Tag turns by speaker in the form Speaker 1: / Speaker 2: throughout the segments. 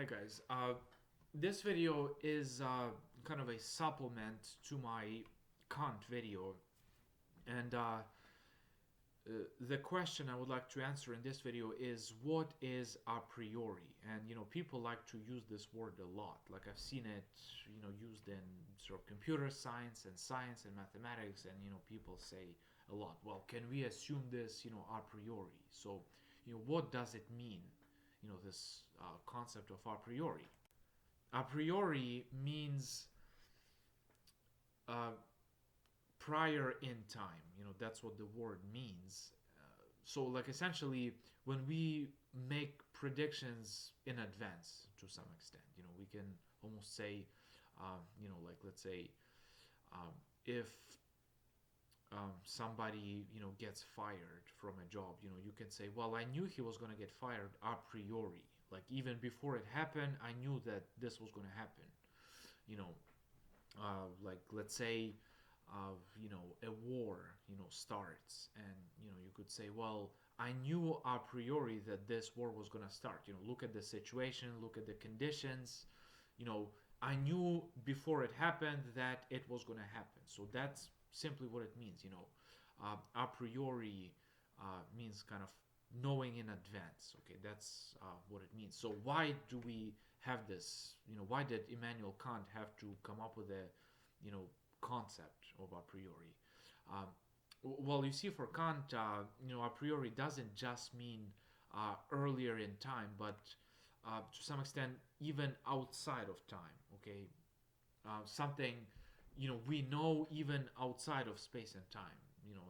Speaker 1: Hi guys. This video is kind of a supplement to my Kant video, and the question I would like to answer in this video is what is a priori? And people like to use this word a lot. Like I've seen it, used in sort of computer science and mathematics, and people say a lot. Well, can we assume this, a priori? So, what does it mean? This concept of a priori. A priori means uh, prior in time. That's what the word means. So, like, essentially, when we make predictions in advance to some extent, we can almost say, like, let's say, if somebody gets fired from a job, you can say, well, I knew he was going to get fired a priori. Like, even before it happened, I knew that this was going to happen. Like, let's say a war starts, and you could say, well, I knew a priori that this war was going to start. Look at the situation, look at the conditions. you know I knew before it happened that it was going to happen. So that's simply what it means. A priori means kind of knowing in advance. Okay, that's what it means. So why do we have this? Why did Immanuel Kant have to come up with a concept of a priori? Um, well, you see, for Kant, a priori doesn't just mean earlier in time, but to some extent even outside of time. Okay, something we know even outside of space and time.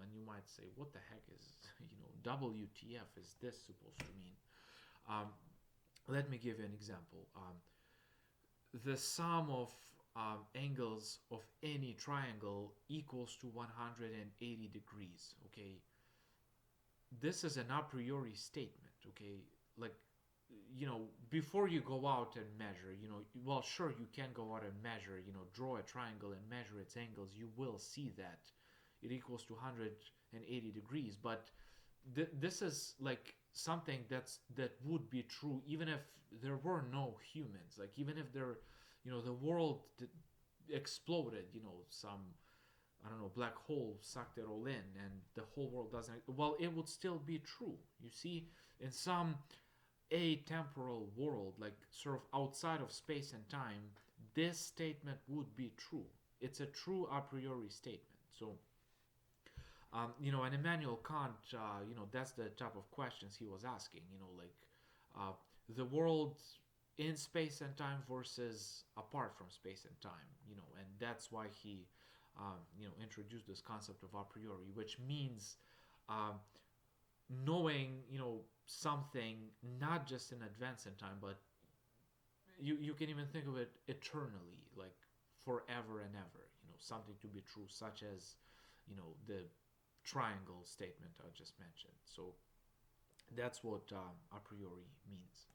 Speaker 1: And you might say, what the heck is WTF is this supposed to mean? Um, Let me give you an example. The sum of angles of any triangle equals to 180 degrees. Okay, this is an a priori statement. Okay, like, before you go out and measure, well, sure, you can go out and measure, draw a triangle and measure its angles. You will see that it equals to 180 degrees. But this is like something that would be true even if there were no humans. Like, even if the world exploded, some, I don't know, black hole sucked it all in, and the whole world doesn't. Well, it would still be true. You see, in some atemporal world, like sort of outside of space and time, this statement would be true. It's a true a priori statement. So, and Immanuel Kant, that's the type of questions he was asking. Like, uh, the world in space and time versus apart from space and time. And that's why he, introduced this concept of a priori, which means knowing, something not just in advance in time, but you can even think of it eternally, like forever and ever. Something to be true, such as the triangle statement I just mentioned. So that's what a priori means.